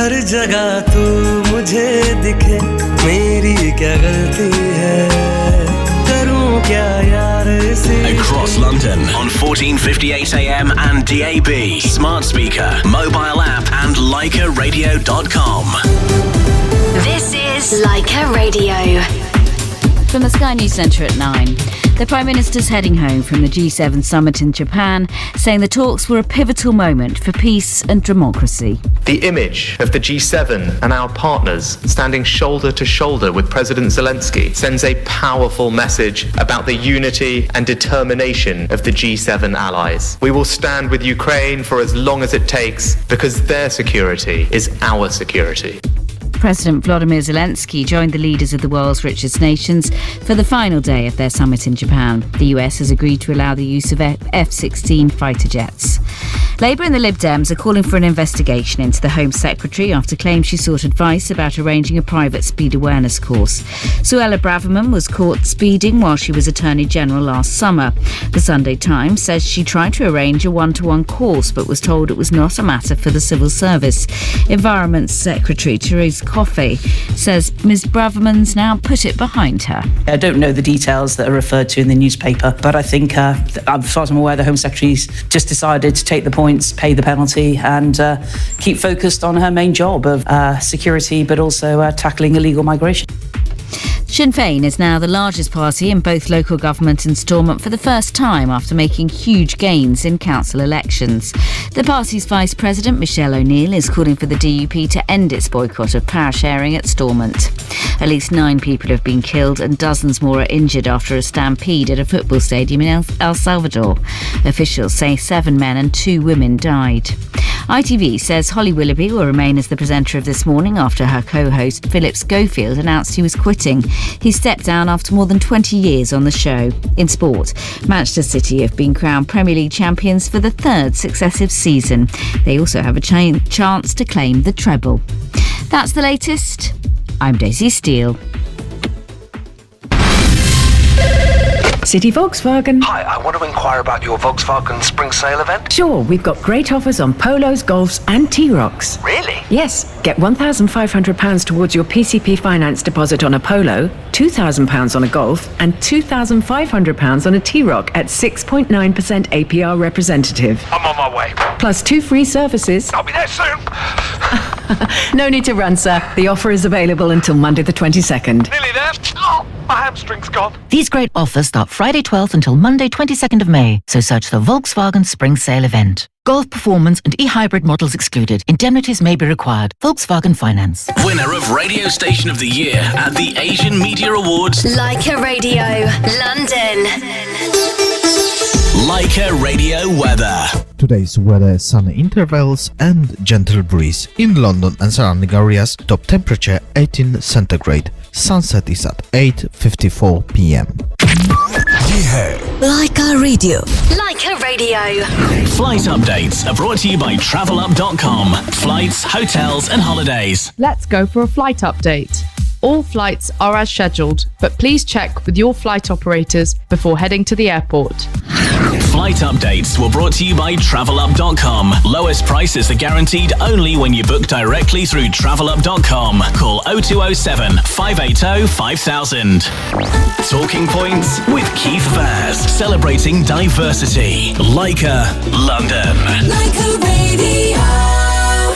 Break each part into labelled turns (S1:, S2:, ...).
S1: हर जगह तू मुझे दिखे मेरी क्या गलती है करूं क्या यार इसे
S2: Across London on 1458 AM and DAB, smart speaker, mobile app and LaicaRadio.com.
S3: This is Laika Radio.
S4: From the Sky News Centre at 9. The Prime Minister's heading home from the G7 summit in Japan, saying the talks were a pivotal moment for peace and democracy.
S5: The image of the G7 and our partners standing shoulder to shoulder with President Zelensky sends a powerful message about the unity and determination of the G7 allies. We will stand with Ukraine for as long as it takes because their security is our security.
S4: President Volodymyr Zelensky joined the leaders of the world's richest nations for the final day of their summit in Japan. The US has agreed to allow the use of F-16 fighter jets. Labour and the Lib Dems are calling for an investigation into the Home Secretary after claims she sought advice about arranging a private speed awareness course. Suella Braverman was caught speeding while she was Attorney General last summer. The Sunday Times says she tried to arrange a one-to-one course but was told it was not a matter for the civil service. Environment Secretary Therese Coffey says Ms Braverman's now put it behind her.
S6: I don't know the details that are referred to in the newspaper, but I think, as far as I'm aware, the Home Secretary's just decided to take the points, pay the penalty and keep focused on her main job of security, but also tackling illegal migration.
S4: Sinn Féin is now the largest party in both local government and Stormont for the first time after making huge gains in council elections. The party's Vice President, Michelle O'Neill, is calling for the DUP to end its boycott of power sharing at Stormont. At least 9 people have been killed and dozens more are injured after a stampede at a football stadium in El Salvador. Officials say 7 men and 2 women died. ITV says Holly Willoughby will remain as the presenter of This Morning after her co-host Philip Schofield announced he was quitting. He stepped down after more than 20 years on the show. In sport, Manchester City have been crowned Premier League champions for the 3rd successive season. They also have a chance to claim the treble. That's the latest. I'm Daisy Steele.
S7: City Volkswagen.
S8: Hi, I want to inquire about your Volkswagen Spring Sale event.
S7: Sure, we've got great offers on Polos, Golfs and T-Rocks.
S8: Really?
S7: Yes, get £1,500 towards your PCP finance deposit on a Polo, £2,000 on a Golf and £2,500 on a T-Rock at 6.9% APR representative.
S8: I'm on my way.
S7: Plus 2 free services.
S8: I'll be there soon.
S7: No need to run, sir. The offer is available until Monday the 22nd.
S8: Nearly there. Oh, my hamstring's gone.
S9: These great offers start Friday 12th until Monday 22nd of May. So search the Volkswagen Spring Sale event. Golf performance and e-hybrid models excluded. Indemnities may be required. Volkswagen Finance.
S2: Winner of Radio Station of the Year at the Asian Media Awards.
S3: Laika Radio, London.
S2: Laika Radio weather.
S10: Today's weather, sunny intervals and gentle breeze. In London and surrounding areas, top temperature 18 centigrade. Sunset is at 8:54 p.m.
S3: Laika Radio. Laika Radio.
S2: Flight updates are brought to you by TravelUp.com. Flights, hotels and holidays.
S11: Let's go for a flight update. All flights are as scheduled, but please check with your flight operators before heading to the airport.
S2: Flight updates were brought to you by TravelUp.com. Lowest prices are guaranteed only when you book directly through TravelUp.com. Call 0207 580 5000. Talking Points with Keith Vaz. Celebrating diversity. Laika, London.
S3: Laika Radio.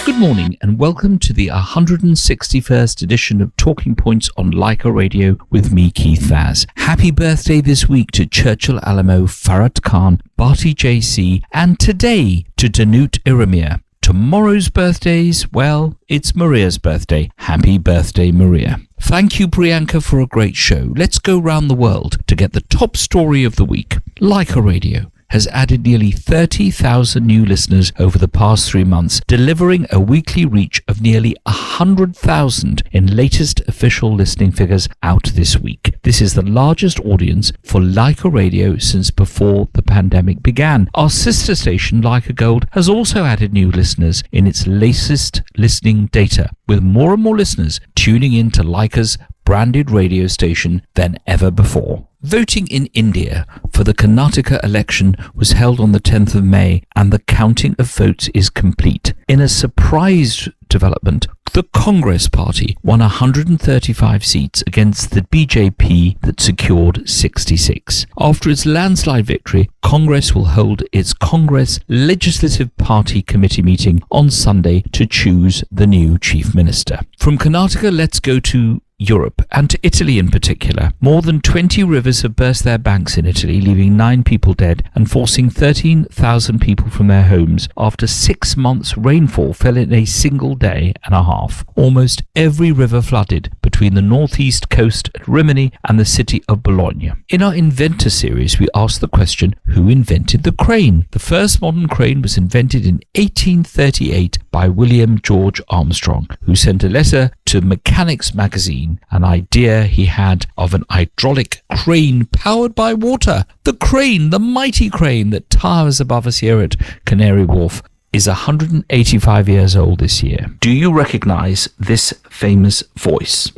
S12: Good morning and welcome to the 161st edition of Talking Points on Laika Radio with me, Keith Vaz. Happy birthday this week to Churchill Alamo, Farad Khan, Barty JC and today to Danut Iramir. Tomorrow's birthdays, well, it's Maria's birthday. Happy birthday, Maria. Thank you, Priyanka, for a great show. Let's go round the world to get the top story of the week. Laika Radio has added nearly 30,000 new listeners over the past 3 months, delivering a weekly reach of nearly 100,000 in latest official listening figures out this week. This is the largest audience for Laika Radio since before the pandemic began. Our sister station, Laika Gold, has also added new listeners in its latest listening data, with more and more listeners tuning in to Laika's branded radio station than ever before. Voting in India for the Karnataka election was held on the 10th of May, and the counting of votes is complete. In a surprise development, the Congress Party won 135 seats against the BJP that secured 66. After its landslide victory, Congress will hold its Congress Legislative Party Committee meeting on Sunday to choose the new Chief Minister. From Karnataka, let's go to Europe, and to Italy in particular. More than 20 rivers have burst their banks in Italy, leaving 9 people dead and forcing 13,000 people from their homes after 6 months' rainfall fell in a single day and a half. Almost every river flooded between the northeast coast at Rimini and the city of Bologna. In our Inventor series, we asked the question, who invented the crane? The first modern crane was invented in 1838 by William George Armstrong, who sent a letter to Mechanics magazine, an idea he had of an hydraulic crane powered by water. The crane, the mighty crane that towers above us here at Canary Wharf, is 185 years old this year. Do you recognize this famous voice?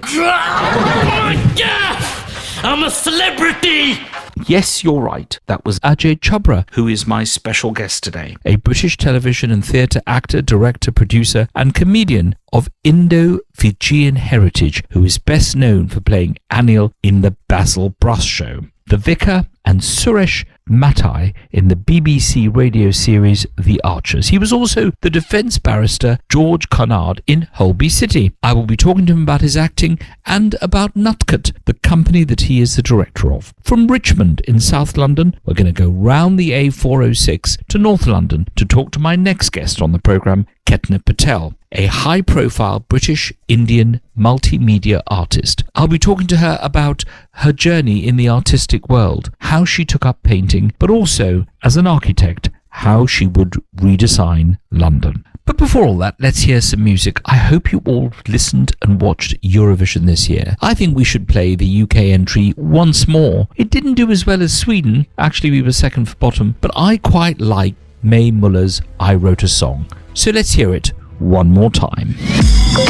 S13: I'm a celebrity!
S12: Yes, you're right. That was Ajay Chhabra, who is my special guest today. A British television and theatre actor, director, producer and comedian of Indo-Fijian heritage, who is best known for playing Anil in the Basil Brush Show, the Vicar, and Suresh Matai in the BBC radio series The Archers. He was also the defence barrister George Conrad in Holby City. I will be talking to him about his acting and about Nutcut, the company that he is the director of. From Richmond in South London, we're going to go round the A406 to North London to talk to my next guest on the programme, Ketna Patel, a high-profile British-Indian multimedia artist. I'll be talking to her about her journey in the artistic world, how she took up painting, but also, as an architect, how she would redesign London. But before all that, let's hear some music. I hope you all listened and watched Eurovision this year. I think we should play the UK entry once more. It didn't do as well as Sweden. Actually, we were second for bottom, but I quite like Mae Muller's I Wrote a Song. So let's hear it one more time.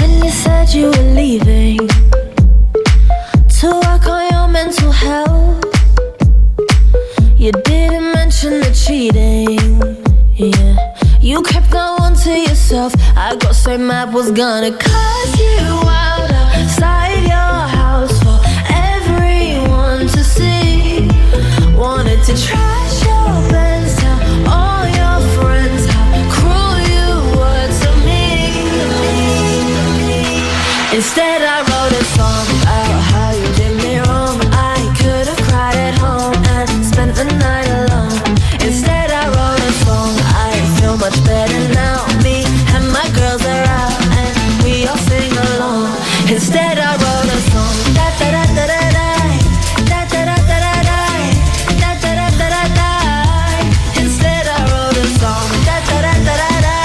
S14: When you said you were leaving to work on your mental health, you didn't mention the cheating. Yeah, you kept that one to yourself. I got so mad, was gonna cuss you out outside your house for everyone to see. Wanted to trash your best, tell all your friends how cruel you were to me. Instead I wrote a song about how you did me wrong. I could have cried at home and spent the night alone. Instead I wrote a song, I feel much better now. Me and my girls are out and we all sing along. Instead I wrote a song, da da da da da da, da da da da da da, da da da da da da. Instead I wrote a song, da da da da da da,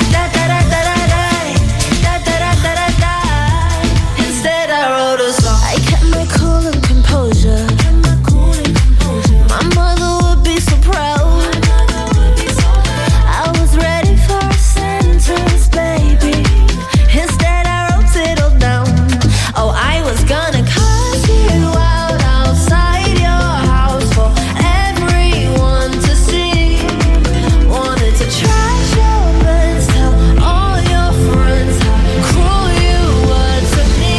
S14: da da da da da da, da da da da da. Instead I wrote a song. I kept my cool and composure. My mother would be so proud. I was ready for a sentence, baby. Instead I wrote it all down. Oh, I was gonna cuss you out outside your house for everyone to see. Wanted to trash your best, tell all your friends how cruel you were to me.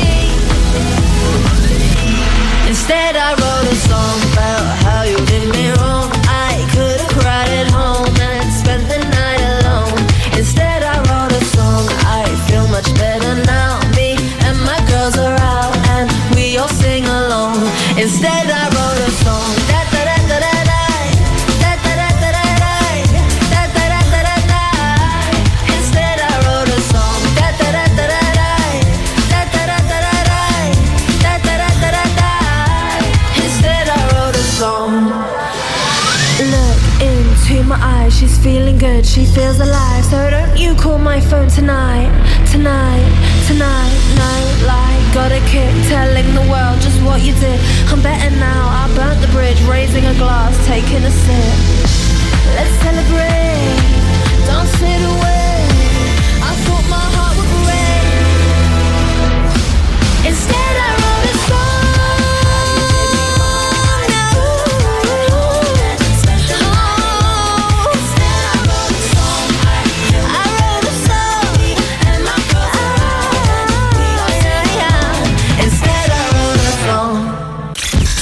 S14: Instead I wrote a song about how you did me wrong. I could have cried at home and spent the night alone. Instead I wrote a song, I feel much better now. Me and my girls are out and we all sing along. Instead I wrote a song, da da da da da da, da da da da da da, da da da da da da. Instead I wrote a song, da da da da da da, da da da da da da, da da da da da. Instead I wrote a song. Look into my eyes, she's feeling good, she feels alive. So don't you call my phone tonight, tonight, tonight. No lie, got a kick telling the world just what you did. I'm better now, I burnt the bridge, raising a glass, taking a sip. Let's celebrate, don't sit away. I thought my heart would break. Instead I wrote a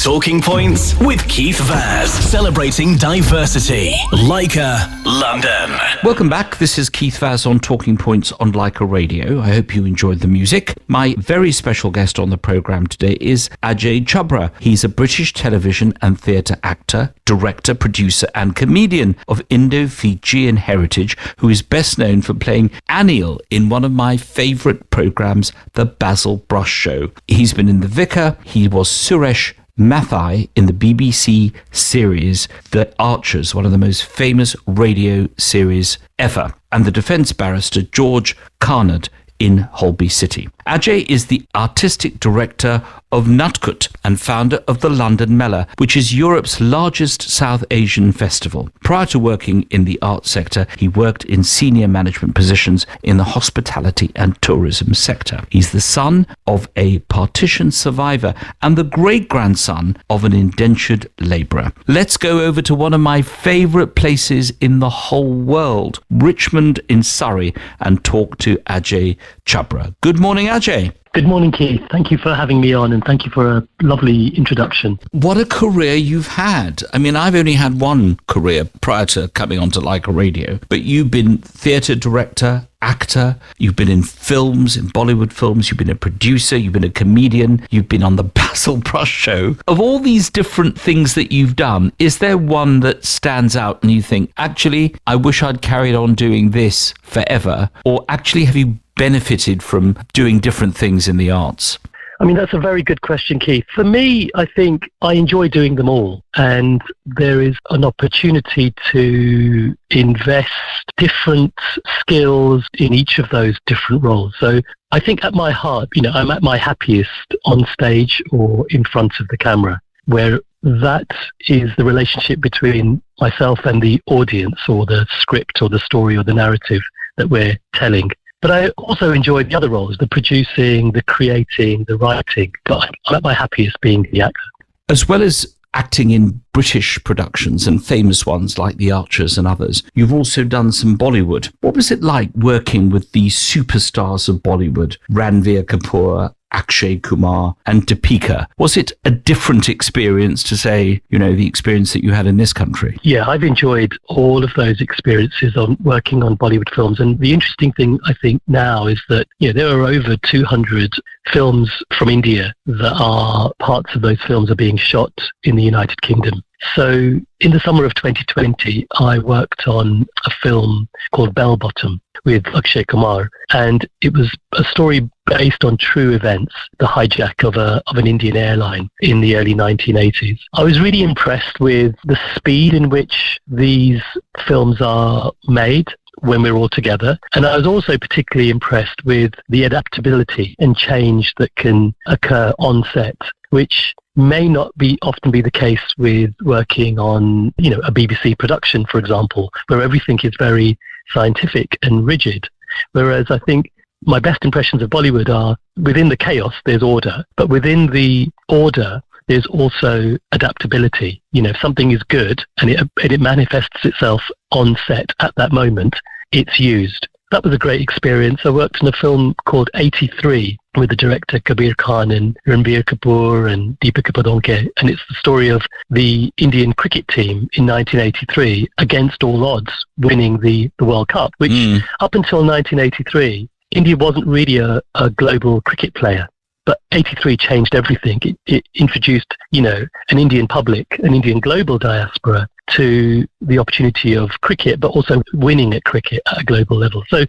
S2: Talking Points with Keith Vaz, celebrating diversity. Leica, London.
S12: Welcome back. This is Keith Vaz on Talking Points on Leica Radio. I hope you enjoyed the music. My very special guest on the programme today is Ajay Chhabra. He's a British television and theatre actor, director, producer and comedian of Indo-Fijian heritage, who is best known for playing Anil in one of my favourite programmes, The Basil Brush Show. He's been in The Vicar. He was Suresh Mathai in the BBC series The Archers, one of the most famous radio series ever, and the defence barrister George Carnard in Holby City. Ajay is the artistic director of Nutkut and founder of the London Mela, which is Europe's largest South Asian festival. Prior to working in the arts sector, he worked in senior management positions in the hospitality and tourism sector. He's the son of a partition survivor and the great-grandson of an indentured labourer. Let's go over to one of my favourite places in the whole world, Richmond in Surrey, and talk to Ajay Chhabra. Good morning, Ajay.
S15: Good morning, Keith. Thank you for having me on and thank you for a lovely introduction.
S12: What a career you've had. I mean, I've only had one career prior to coming onto Leica Radio, but you've been theatre director, actor, you've been in films, in Bollywood films, you've been a producer, you've been a comedian, you've been on the Basil Brush Show. Of all these different things that you've done, is there one that stands out and you think, actually, I wish I'd carried on doing this forever? Or actually, have you benefited from doing different things in the arts?
S15: I mean, that's a very good question, Keith. For me, I think I enjoy doing them all. And there is an opportunity to invest different skills in each of those different roles. So I think at my heart, I'm at my happiest on stage or in front of the camera, where that is the relationship between myself and the audience or the script or the story or the narrative that we're telling. But I also enjoy the other roles, the producing, the creating, the writing. But I'm at my happiest being the actor.
S12: As well as acting in British productions and famous ones like The Archers and others, you've also done some Bollywood. What was it like working with the superstars of Bollywood, Ranveer Kapoor, Akshay Kumar and Deepika? Was it a different experience to, say, the experience that you had in this country?
S15: Yeah, I've enjoyed all of those experiences on working on Bollywood films. And the interesting thing, I think, now is that there are over 200 films from India that are parts of those films are being shot in the United Kingdom. So in the summer of 2020, I worked on a film called Bell Bottom with Akshay Kumar, and it was a story based on true events, the hijack of an Indian airline in the early 1980s. I was really impressed with the speed in which these films are made when we're all together. And I was also particularly impressed with the adaptability and change that can occur on set, which may not often be the case with working on, a BBC production, for example, where everything is very scientific and rigid. Whereas I think my best impressions of Bollywood are within the chaos, there's order, but within the order, there's also adaptability. If something is good and it manifests itself on set at that moment, it's used. That was a great experience. I worked in a film called 83 with the director Kabir Khan and Ranveer Kapoor and Deepika Padukone, and it's the story of the Indian cricket team in 1983 against all odds winning the World Cup, which up until 1983, India wasn't really a global cricket player. But 83 changed everything. It introduced, an Indian public, an Indian global diaspora to the opportunity of cricket, but also winning at cricket at a global level. So,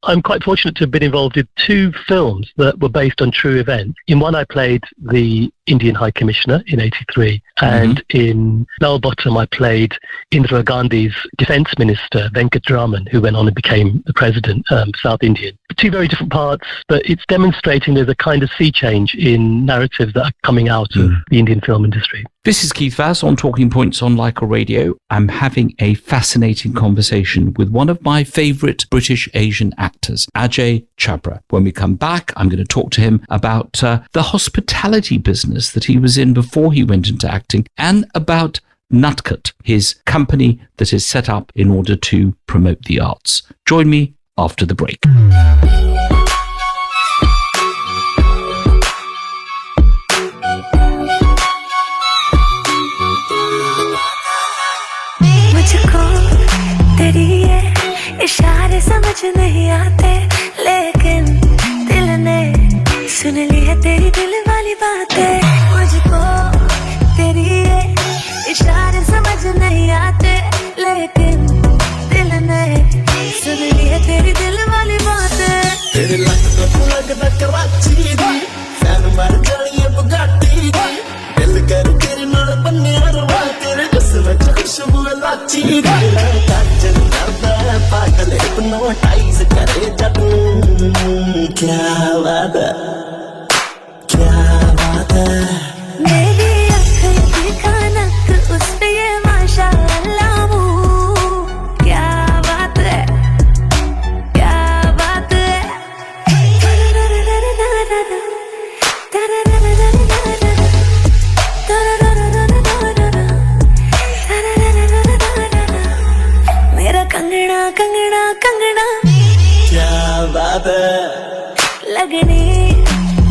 S15: I'm quite fortunate to have been involved in two films that were based on true events. In one, I played the Indian High Commissioner in 83, and in Bell Bottom, I played Indira Gandhi's Defence Minister, Venkatraman, who went on and became the President, South Indian. Two very different parts, but it's demonstrating there's a kind of sea change in narratives that are coming out of the Indian film industry.
S12: This is Keith Vaz on Talking Points on Leica Radio. I'm having a fascinating conversation with one of my favourite British Asian actors, Ajay Chhabra. When we come back, I'm going to talk to him about the hospitality business that he was in before he went into acting, and about Nutkut, his company that is set up in order to promote the arts. Join me after the break.
S14: नहीं आते लेकिन दिल ने सुन ली है तेरी दिल वाली बातें मुझको तेरी ये इशारे समझ नहीं आते लेकिन दिल ने सुन ली है तेरी दिल वाली बातें
S16: तेरे लगता तू लगता कराची दी फैन मर जानी है बुगाटी दी दिल कर तेरे नाल बन्ने रवा तेरे जिस्म च खुशबू लाची दी काजल करदा है पागल हिप्नोटाइज करे जदू क्या बात है
S14: मेरी आँखें दिखा नक उस पे ये माशाअल्लाह क्या बात है क्या बात है मेरा कंगना कंगना कंगना
S16: क्या बात है
S14: लगनी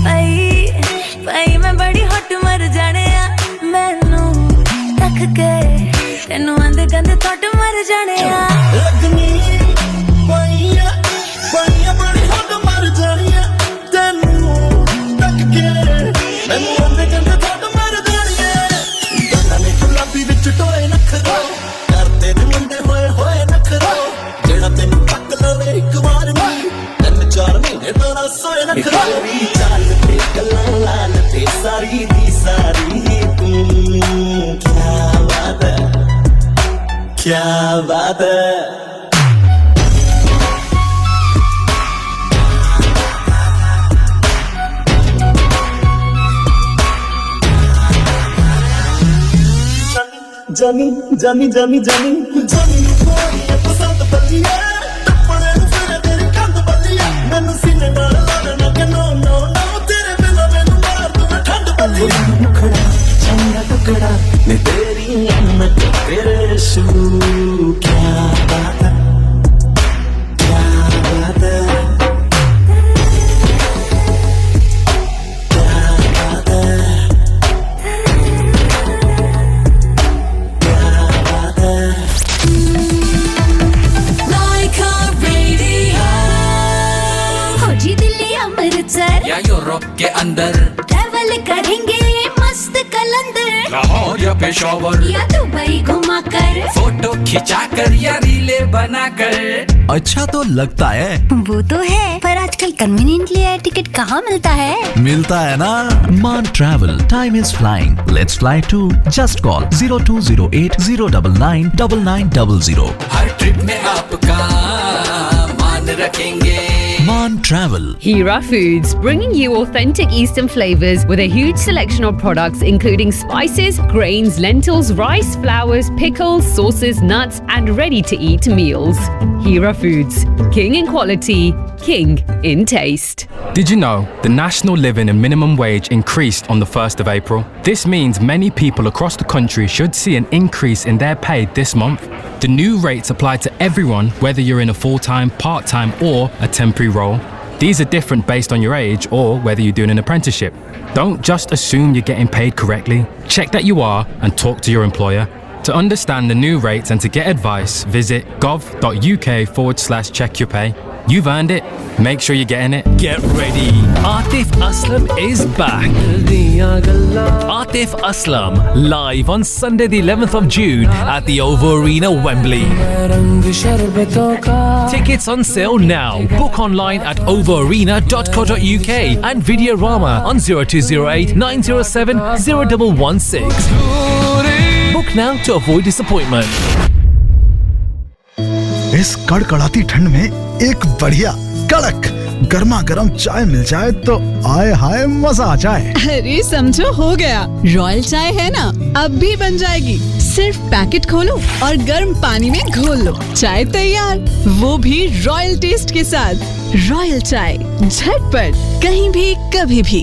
S14: भाई मैं बड़ी हॉट मर जाने आ मैनू तक के तेनू आंदे गंदे थोट मर जाने आ
S16: लगनी पाइया बड़ी हॉट मर जानी है तेनू तक के मैनू आंदे गंदे थोट मर जानी है गल्लां ने गुलाबी विच टोए नखरो करते ने मुंडे होए नखरो जेड़ा तेनू तक लवे एक वार नहीं 3-4 महीने तो ना सोए नखरो चाल ते गल्लां लाल ते सारी दी सारी तू क्या बात है जानी जानी जानी जानी जानी कोई पसंद बलिया टप्पड़े नु फिर तेरी कंध बलिया मैनू सीने नाल लाना के नो नो नो तेरे बिना मैनू मार दूं ठंड बलिया मुखड़ा चंगा टुकड़ा ने तेरी अम्मत तेरे शू क्या बात है क्या बात है
S17: या यूरोप के अंदर
S14: ट्रैवल करेंगे मस्त कलंदर
S17: लाहौर या पेशावर
S14: या दुबई घुमा कर
S17: फोटो खिंचा कर या रीले बना कर
S18: अच्छा तो लगता है
S3: वो तो है पर आजकल कन्वीनियंटली एयर टिकट कहाँ मिलता है
S18: मिलता है ना मान travel time is flying let's fly to just call 0208 099 9900
S17: हर ट्रिप में आपका मान रखेंगे
S18: Man Travel.
S19: Hira Foods, bringing you authentic Eastern flavors with a huge selection of products including spices, grains, lentils, rice, flours, pickles, sauces, nuts, and ready-to-eat meals. Hira Foods, king in quality, king in taste.
S20: Did you know the national living and minimum wage increased on the 1st of April? This means many people across the country should see an increase in their pay this month. The new rates apply to everyone, whether you're in a full-time, part-time or a temporary role. These are different based on your age or whether you're doing an apprenticeship. Don't just assume you're getting paid correctly. Check that you are and talk to your employer. To understand the new rates and to get advice, visit gov.uk/check your pay. You've earned it. Make sure you're getting it.
S21: Get ready. Atif Aslam is back. Atif Aslam live on Sunday the 11th of June at the OVO Arena, Wembley. Tickets on sale now. Book online at ovoarena.co.uk and Videorama on 0208 907 0116. Book now to avoid disappointment.
S22: इस कड़कड़ाती ठंड में एक बढ़िया कड़क गर्मा गर्म चाय मिल जाए तो आए हाय मजा आ जाए।
S23: अरे समझो हो गया, रॉयल चाय है ना अब भी बन जाएगी। सिर्फ पैकेट खोलो और गर्म पानी में घोल लो, चाय तैयार, वो भी रॉयल टेस्ट के साथ। रॉयल चाय, झटपट, कहीं भी कभी भी।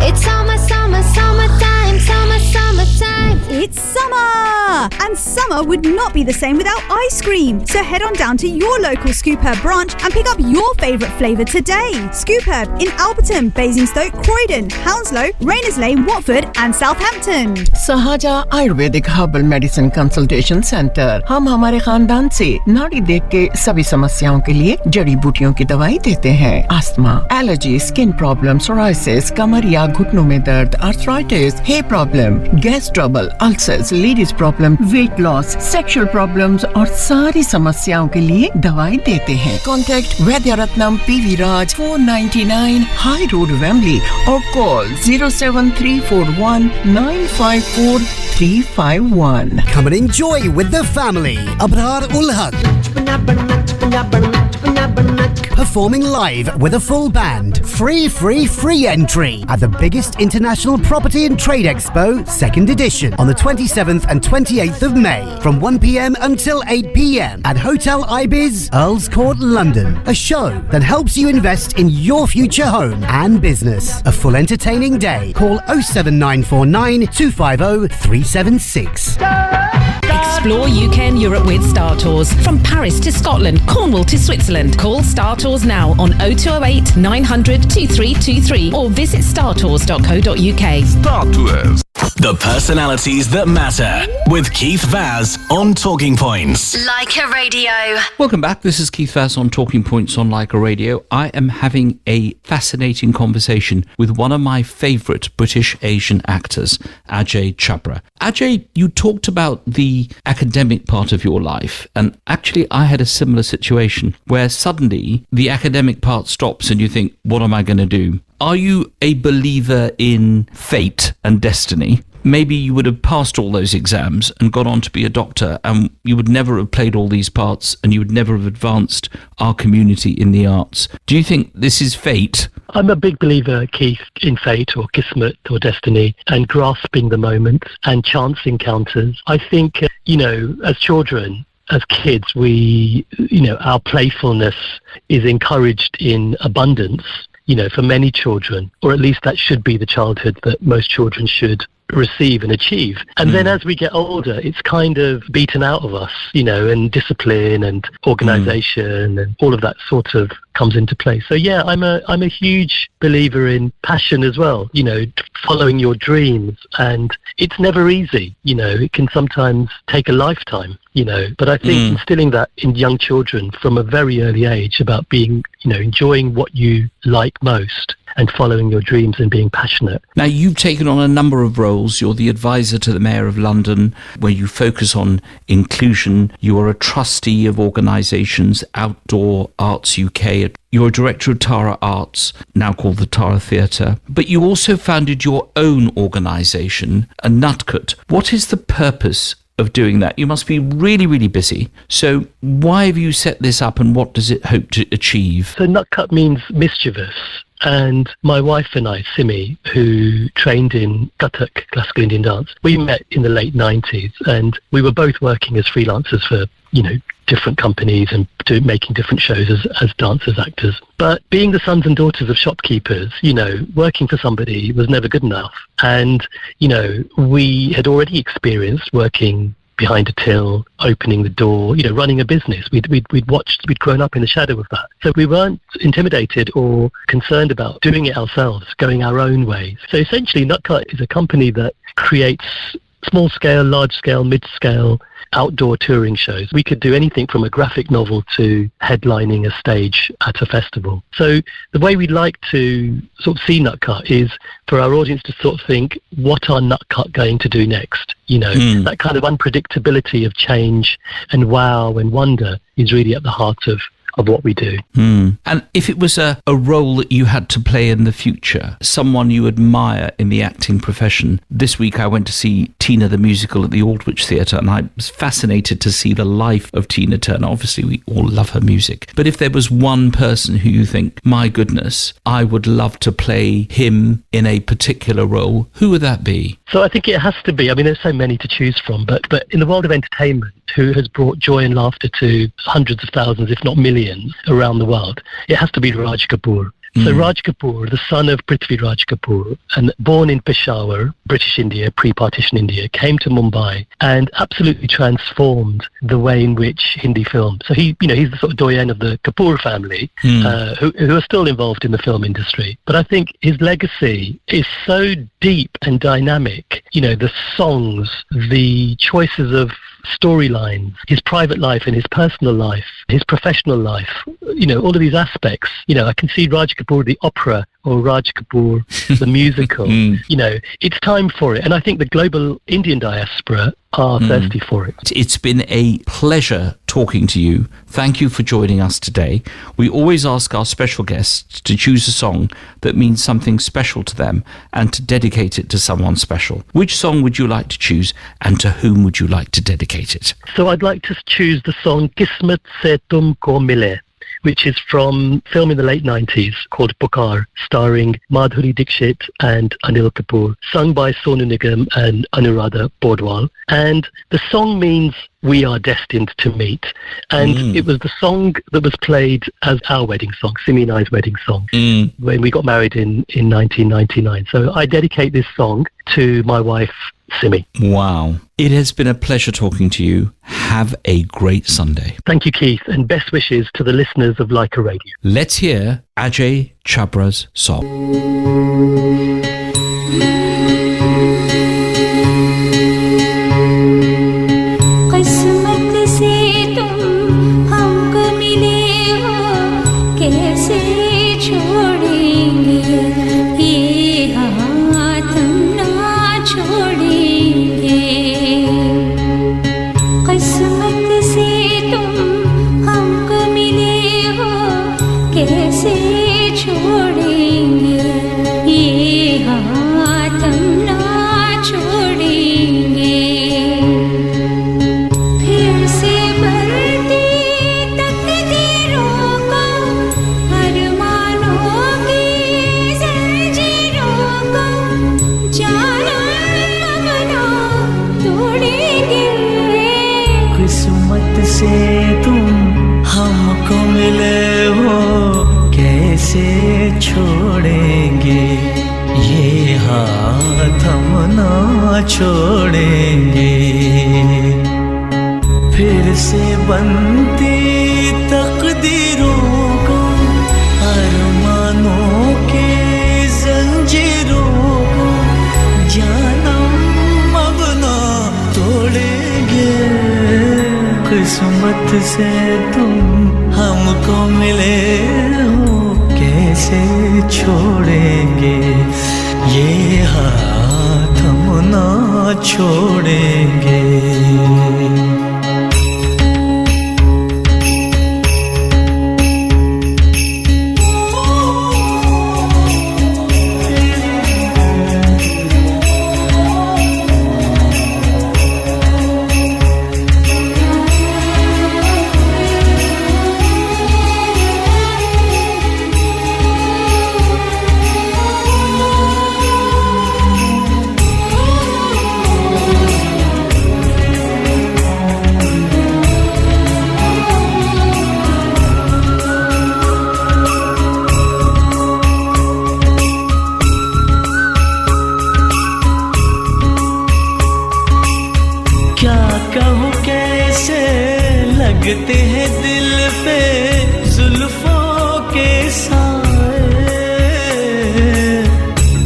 S14: It's summer, summer, summertime.
S1: summertime. It's summer! And summer would not be the same without ice cream. So head on down to your local Scoop Herb branch and pick up your favourite flavour today. Scoop Herb in Alperton, Basingstoke, Croydon, Hounslow, Rayners Lane, Watford and Southampton.
S5: Sahaja Ayurvedic herbal medicine consultation centre. हम हमारे खानदान से नाड़ी देख के सभी समस्याओं के लिए जड़ी बूटियों की दवाई देते हैं। Asthma, allergy, skin problem, psoriasis, कमर या घुटनों में दर्द, arthritis, hair problem, gas trouble, ulcers, ladies problem, weight loss, sexual problems और सारी समस्याओं के लिए दवाई देते हैं। Contact Vaidya Ratnam PV Raj 499 High Road, Wembley or call 07341 954 351.
S6: Come and enjoy with the family. Abrar ul Haq. Performing live with a full band. Free entry at the biggest international property and trade expo, 2nd edition, on the 27th and 28th of May, from 1 p.m. until 8 p.m. at Hotel Ibis, Earls Court, London. A show that helps you invest in your future home and business. A full entertaining day. Call 07949 250 376.
S24: Explore UK and Europe with Star Tours. From Paris to Scotland, Cornwall to Switzerland. Call Star Tours now on 0208 900 2323 or visit startours.co.uk.
S2: Star Tours. The personalities that matter with Keith Vaz on Talking Points.
S3: Leica Radio.
S12: Welcome back. This is Keith Vaz on Talking Points on Leica Radio. I am having a fascinating conversation with one of my favourite British Asian actors, Ajay Chhabra. Ajay, you talked about the academic part of your life, and actually I had a similar situation where suddenly the academic part stops and you think, what am I going to do? Are you a believer in fate and destiny? Maybe you would have passed all those exams and gone on to be a doctor, and you would never have played all these parts, and you would never have advanced our community in the arts. Do you think this is fate?
S15: I'm a big believer, Keith, in fate or kismet or destiny and grasping the moment and chance encounters. I think, as children, as kids, our playfulness is encouraged in abundance, for many children, or at least that should be the childhood that most children should receive and achieve. And then as we get older, it's kind of beaten out of us, and discipline and organisation and all of that sort of comes into play. So yeah, I'm a huge believer in passion as well, following your dreams, and it's never easy, it can sometimes take a lifetime, but I think instilling that in young children from a very early age about being, enjoying what you like most and following your dreams and being passionate.
S12: Now, you've taken on a number of roles. You're the advisor to the Mayor of London, where you focus on inclusion. You are a trustee of organisations, Outdoor Arts UK. You're a director of Tara Arts, now called the Tara Theatre. But you also founded your own organisation, a Nutcut. What is the purpose of doing that? You must be really, really busy. So why have you set this up, and what does it hope to achieve?
S15: So Nutcut means mischievous. And my wife and I, Simi, who trained in Kathak, classical Indian dance, we met in the late 90s, and we were both working as freelancers for, different companies and making different shows as dancers, actors. But being the sons and daughters of shopkeepers, working for somebody was never good enough. And, we had already experienced working behind a till, opening the door, running a business. We'd grown up in the shadow of that. So we weren't intimidated or concerned about doing it ourselves, going our own way. So essentially, Nutcut is a company that creates small scale, large scale, mid scale outdoor touring shows. We could do anything from a graphic novel to headlining a stage at a festival. So the way we'd like to sort of see Nutcut is for our audience to sort of think, what are Nutcut going to do next? That kind of unpredictability of change and wow and wonder is really at the heart of what we do.
S12: And if it was a role that you had to play in the future, someone you admire in the acting profession. This week I went to see Tina the musical at the Aldwych Theatre, and I was fascinated to see the life of Tina Turner. Obviously we all love her music, but if there was one person who you think, my goodness, I would love to play him in a particular role, who would that be?
S15: So I think it has to be, there's so many to choose from, but in the world of entertainment, who has brought joy and laughter to hundreds of thousands, if not millions, around the world, it has to be Raj Kapoor. So Raj Kapoor, the son of Prithvi Raj Kapoor, and born in Peshawar, British India, pre-partition India, came to Mumbai and absolutely transformed the way in which Hindi film. So he's the sort of doyen of the Kapoor family, who are still involved in the film industry. But I think his legacy is so deep and dynamic. The songs, the choices of storylines, his private life and his personal life, his professional life, all of these aspects. I can see Raj Kapoor the opera or Raj Kapoor the musical. It's time for it. And I think the global Indian diaspora are thirsty for it.
S12: It's been a pleasure talking to you. Thank you for joining us today. We always ask our special guests to choose a song that means something special to them and to dedicate it to someone special. Which song would you like to choose and to whom would you like to dedicate it?
S15: So I'd like to choose the song Kismet Se Tumko Mile, which is from a film in the late 90s called Pukar, starring Madhuri Dixit and Anil Kapoor, sung by Sonu Nigam and Anuradha Bordwal. And the song means we are destined to meet. And it was the song that was played as our wedding song, Simi and I's wedding song, when we got married in 1999. So I dedicate this song to my wife, Simi.
S12: Wow. It has been a pleasure talking to you. Have a great Sunday.
S15: Thank you, Keith, and best wishes to the listeners of Leica Radio.
S12: Let's hear Ajay Chabra's song.
S16: छोड़ेंगे ये हाथ हम ना छोड़ेंगे फिर से बनती तकदीरों को अरमानों की जंजीरों को जानम अब ना तोड़ेंगे किस्मत से तुम हमको मिले कैसे छोड़ेंगे ये हाथ हम ना छोड़ेंगे लगते हैं दिल पे जुल्फों के साए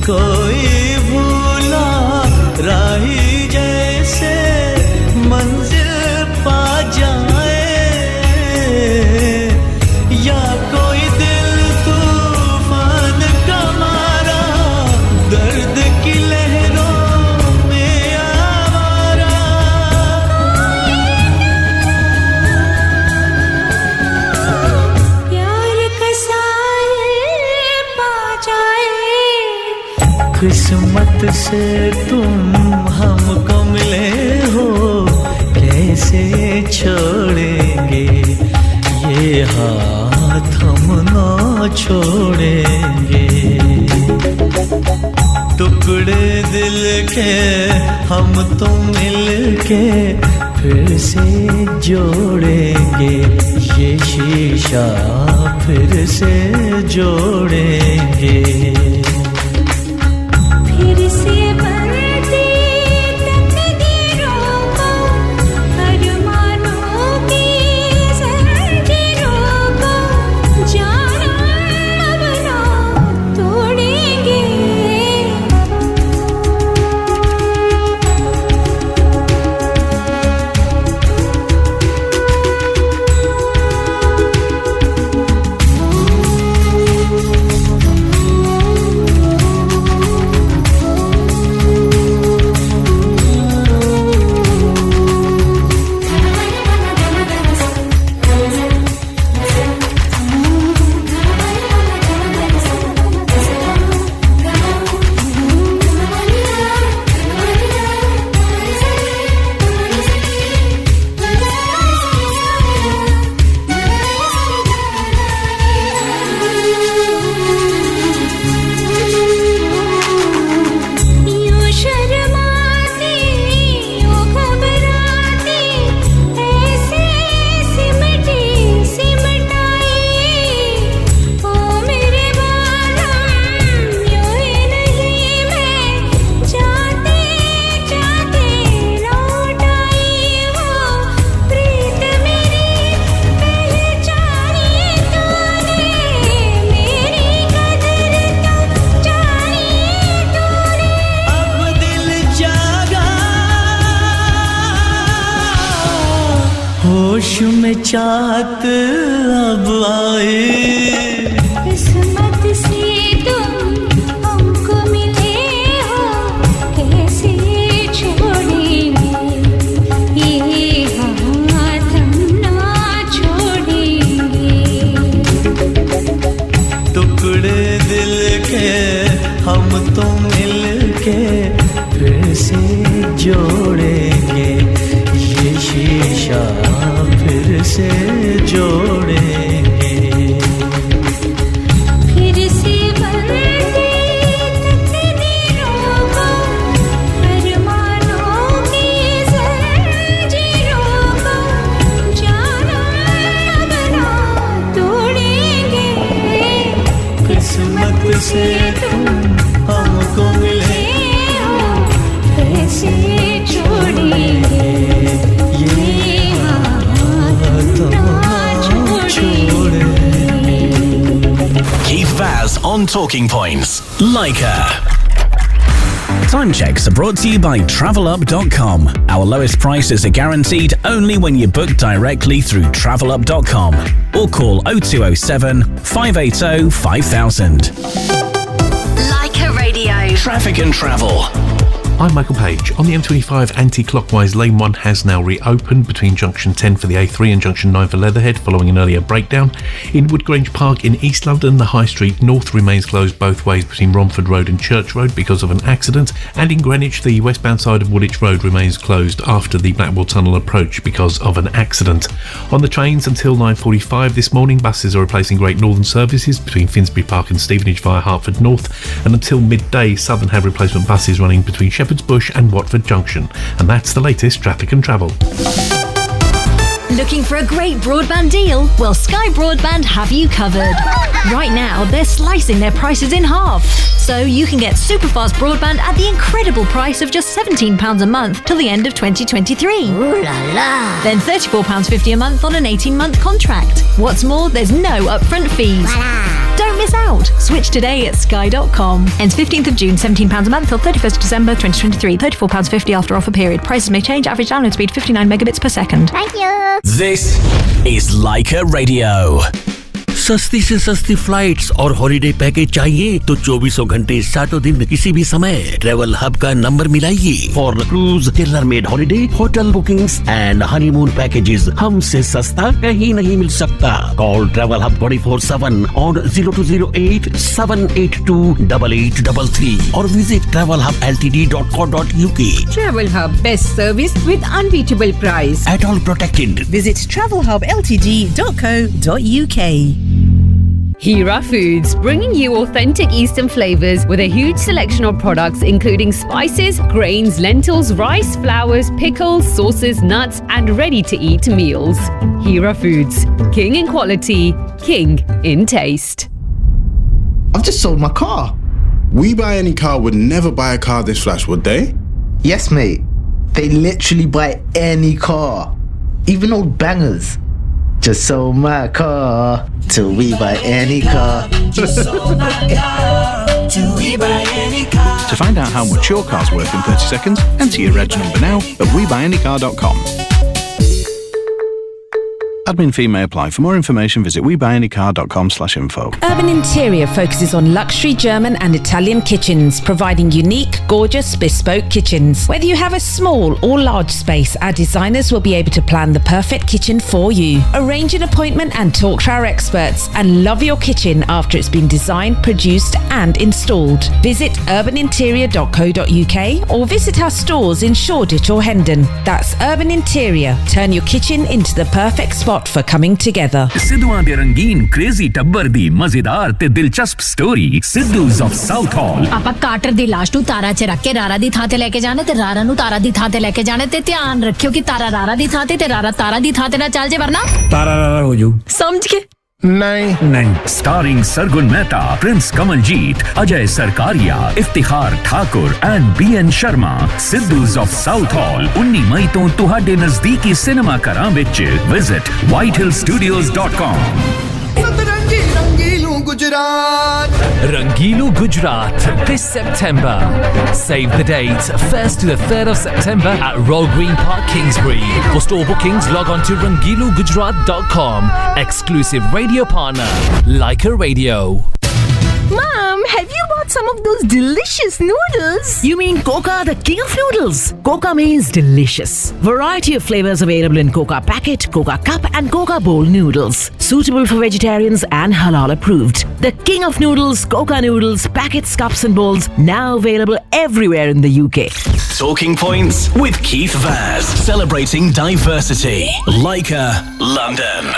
S16: कोई भूला राही जैसे मंजिल पा जाए या कोई दिल तूफान का मारा दर्द की लहरों किस्मत से तुम हमको मिले हो कैसे छोड़ेंगे ये हाथ हम ना छोड़ेंगे टुकड़े दिल के हम तुम मिल के
S4: फिर से जोड़ेंगे ये शीशा फिर से जोड़ेंगे
S14: फिर से बनती तकदीरों को अरमानों की जंजीरों को जाना अब ना तोड़ेंगे
S4: होश में चाहत अब आए
S14: किस्मत से तुम हमको मिले हो कैसे छोड़ेंगे ये हाथ हम ना छोड़ेंगे
S4: टुकड़े दिल के हम तो मिल के फिर से जोड़ेंगे ये शीशा फिर से जोड़ेंगे
S14: फिर से बनती तकदीरों को अरमानों की जंजीरों को जाना अब ना तोड़ेंगे
S4: किस्मत से तुम हमको मिले
S14: हो कैसे छोड़ेंगे
S2: Keith Vaz on Talking Points. Leica. Time checks are brought to you by TravelUp.com. Our lowest prices are guaranteed only when you book directly through TravelUp.com or call 0207 580 5000.
S14: Leica Radio.
S2: Traffic and travel.
S7: I'm Michael Page. On the M25, anti-clockwise lane 1 has now reopened between junction 10 for the A3 and junction 9 for Leatherhead following an earlier breakdown. In Woodgrange Park in East London, the High Street North remains closed both ways between Romford Road and Church Road because of an accident, and in Greenwich the westbound side of Woolwich Road remains closed after the Blackwall Tunnel approach because of an accident. On the trains until 9:45 this morning, buses are replacing Great Northern services between Finsbury Park and Stevenage via Hertford North, and until midday Southern have replacement buses running between Shepherd's Bush and Watford Junction. And that's the latest traffic and travel.
S8: Looking for a great broadband deal? Well, Sky Broadband have you covered. Right now, they're slicing their prices in half. So you can get super fast broadband at the incredible price of just £17 a month till the end of 2023. Ooh la la. Then £34.50 a month on an 18-month contract. What's more, there's no upfront fees. Voila. Don't miss out. Switch today at sky.com. Ends 15th of June, £17 a month till 31st December 2023. £34.50 after offer period. Prices may change. Average download speed 59 megabits per second.
S14: Thank you.
S2: This is Leica Radio.
S13: सस्ती से सस्ती flights और holiday package चाहिए तो 24 घंटे 7 दिन किसी भी समय ट्रेवल हब का नंबर मिलाइए for cruise, tailor made holiday, hotel bookings and honeymoon packages हमसे सस्ता कहीं नहीं मिल सकता. Call travel hub 24/7 on 0208 782 8833 or visit travelhubltd.co.uk.
S9: Travel Hub, best service with unbeatable price.
S13: At all protected.
S9: Visit travelhubltd.co.uk.
S19: Hira Foods, bringing you authentic Eastern flavors with a huge selection of products including spices, grains, lentils, rice, flours, pickles, sauces, nuts, and ready-to-eat meals. Hira Foods, king in quality, king in taste.
S10: I've just sold my car. We Buy Any Car would never buy a car this flash, would they?
S11: Yes, mate. They literally buy any car, even old bangers. Just sold my car till We Buy Any Car.
S16: Just sold my car till We Buy Any Car.
S17: To find out how much your car's worth in 30 seconds, enter your reg number now at WeBuyAnyCar.com. Admin fee may apply. For more information, visit WeBuyAnyCar.com/info.
S24: Urban Interior focuses on luxury German and Italian kitchens, providing unique, gorgeous, bespoke kitchens. Whether you have a small or large space, our designers will be able to plan the perfect kitchen for you. Arrange an appointment and talk to our experts and love your kitchen after it's been designed, produced and installed. Visit urbaninterior.co.uk or visit our stores in Shoreditch or Hendon. That's Urban Interior. Turn your kitchen into the perfect spot for coming together.
S18: सिद्धूआं दे रंगीन crazy टब्बर दी मजेदार ते दिलचस्प story सिद्धूज of south hall
S25: ਆਪਾਂ ਕਾਟਰ ਦੀ ਲਾਸ਼ ਨੂੰ ਤਾਰਾ 'ਚ ਰੱਖ ਕੇ ਰਾਰਾ ਦੀ ਥਾਂ ਤੇ ਲੈ ਕੇ ਜਾਣਾ ਤੇ ਰਾਰਾ ਨੂੰ ਤਾਰਾ ਦੀ ਥਾਂ ਤੇ ਲੈ ਕੇ ਜਾਣਾ ਤੇ ਧਿਆਨ ਰੱਖਿਓ ਕਿ ਤਾਰਾ ਰਾਰਾ ਦੀ ਥਾਂ ਤੇ ਰਾਰਾ ਤਾਰਾ ਦੀ ਥਾਂ ਤੇ ਨਾ ਚੱਲ ਜੇ ਵਰਨਾ
S18: तारा रारा हो जाऊ
S25: ਸਮਝ ਕੇ
S18: नहीं starring Sargun Mehta Prince Kamaljeet Ajay Sarkaria Iftikhar Thakur and BN Sharma Sidhu's of Southall 19 मई तो तुहाडे नजदीकी सिनेमा घरां विच visit whitehillstudios.com
S21: Rangilu Gujarat this September. Save the date 1st to the 3rd of September at Royal Green Park, Kingsbury. For store bookings, log on to rangilugujarat.com. Exclusive radio partner, Leica Radio.
S26: Mom, have you bought some of those delicious noodles?
S27: You mean Coca, the king of noodles? Coca means delicious. Variety of flavors available in Coca Packet, Coca Cup and Coca Bowl noodles. Suitable for vegetarians and halal approved. The king of noodles, Coca noodles, packets, cups and bowls, now available everywhere in the UK.
S2: Talking Points with Keith Vaz, celebrating diversity. Leica, London.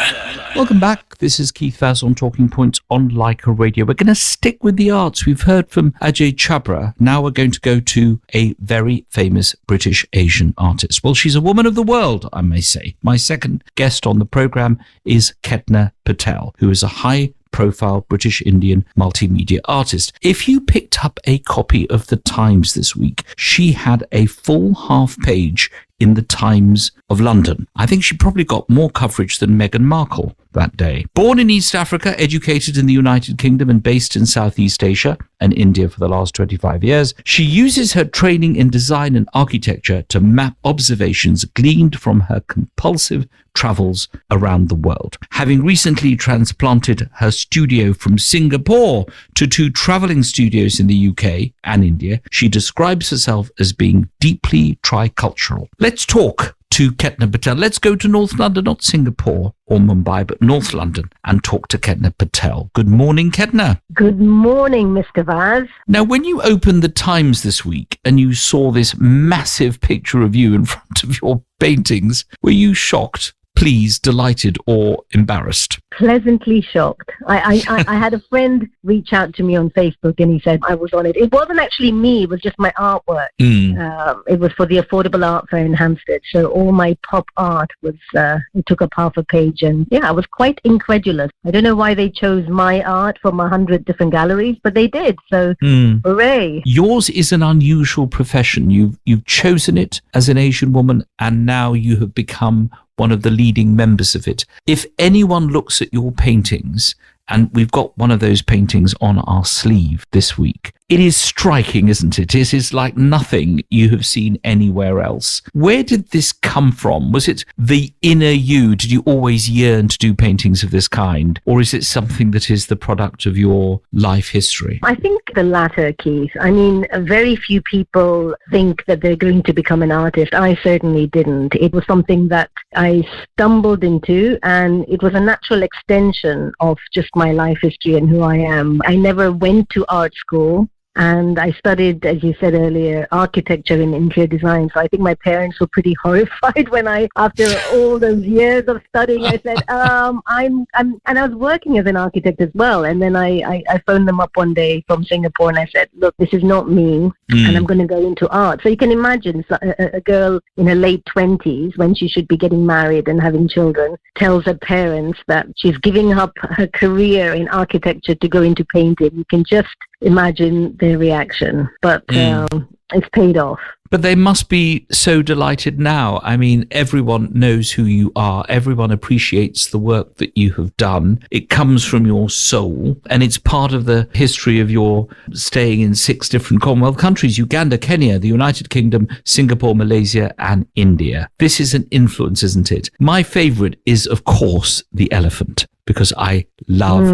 S12: Welcome back. This is Keith Vaz on Talking Points on Leica Radio. We're going to stick with the arts. We've heard from Ajay Chhabra. Now we're going to go to a very famous British Asian artist. Well, she's a woman of the world, I may say. My second guest on the programme is Ketna Patel, who is a high-profile British Indian multimedia artist. If you picked up a copy of The Times this week, she had a full half page in the Times of London. I think she probably got more coverage than Meghan Markle that day. Born in East Africa, educated in the United Kingdom and based in Southeast Asia and India for the last 25 years, she uses her training in design and architecture to map observations gleaned from her compulsive travels around the world. Having recently transplanted her studio from Singapore to 2 travelling studios in the UK and India, she describes herself as being deeply tricultural. Let's talk to Ketna Patel. Let's go to North London, not Singapore or Mumbai, but North London, and talk to Ketna Patel. Good morning, Ketna.
S28: Good morning, Mr. Vaz.
S12: Now, when you opened the Times this week and you saw this massive picture of you in front of your paintings, were you shocked, pleased, delighted, or embarrassed?
S28: Pleasantly shocked. I had a friend reach out to me on Facebook and he said I was on it. It wasn't actually me, it was just my artwork. It was for the Affordable Art Fair in Hampstead. So all my pop art was, it took up half a page, and yeah, I was quite incredulous. I don't know why they chose my art from 100 different galleries, but they did. So hooray.
S12: Yours is an unusual profession. You've chosen it as an Asian woman, and now you have become one of the leading members of it. If anyone looks at your paintings, and we've got one of those paintings on our sleeve this week, it is striking, isn't it? It is like nothing you have seen anywhere else. Where did this come from? Was it the inner you? Did you always yearn to do paintings of this kind? Or is it something that is the product of your life history?
S28: I think the latter, Keith. I mean, very few people think that they're going to become an artist. I certainly didn't. It was something that I stumbled into, and it was a natural extension of just my life history and who I am. I never went to art school. And I studied, as you said earlier, architecture and interior design. So I think my parents were pretty horrified when after all those years of studying, I said, and I was working as an architect as well. And then I phoned them up one day from Singapore and I said, look, this is not me, and I'm going to go into art. So you can imagine a girl in her late 20s, when she should be getting married and having children, tells her parents that she's giving up her career in architecture to go into painting. You can just imagine their reaction. But it's paid off.
S12: But they must be so delighted now. I mean, everyone knows who you are. Everyone appreciates the work that you have done. It comes from your soul, and it's part of the history of your staying in 6 different Commonwealth countries: Uganda, Kenya, the United Kingdom, Singapore, Malaysia, and India. This is an influence, isn't it? My favorite is, of course, the elephant, because I love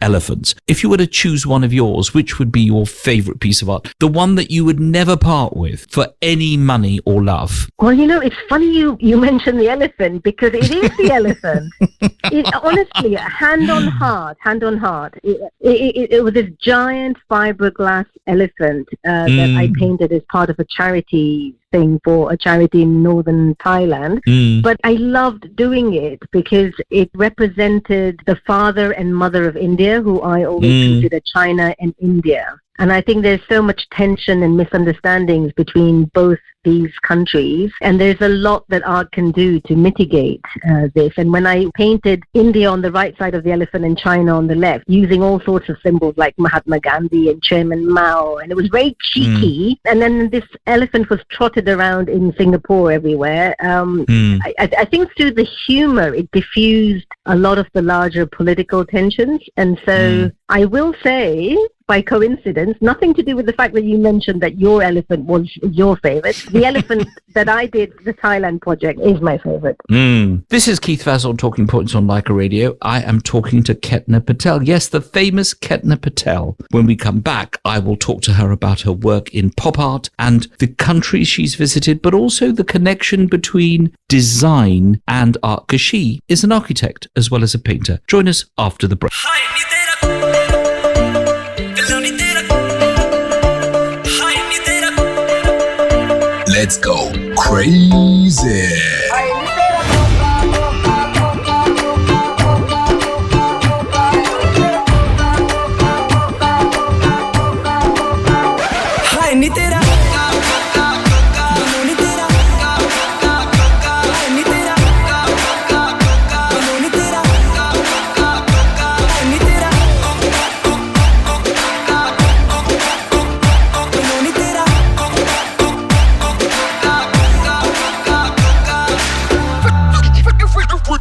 S12: elephants. If you were to choose one of yours, which would be your favorite piece of art? The one that you would never part with for any money or love?
S28: Well, it's funny you mentioned the elephant, because it is the elephant. Honestly, hand on heart, it was this giant fiberglass elephant that I painted as part of a charity thing for a charity in northern Thailand. But I loved doing it because it represented the father and mother of India, who I always consider China and India. And I think there's so much tension and misunderstandings between both these countries, and there's a lot that art can do to mitigate this. And when I painted India on the right side of the elephant and China on the left, using all sorts of symbols like Mahatma Gandhi and Chairman Mao, and it was very cheeky. And then this elephant was trotted around in Singapore everywhere. I think through the humor, it diffused a lot of the larger political tensions. And so I will say, by coincidence, nothing to do with the fact that you mentioned that your elephant was your favorite. The elephant that I did, the Thailand project, is my favorite.
S12: This is Keith Vaz on Talking Points on Leica Radio. I am talking to Ketna Patel. Yes, the famous Ketna Patel. When we come back, I will talk to her about her work in pop art and the countries she's visited, but also the connection between design and art, because she is an architect as well as a painter. Join us after the break.
S1: Let's go crazy.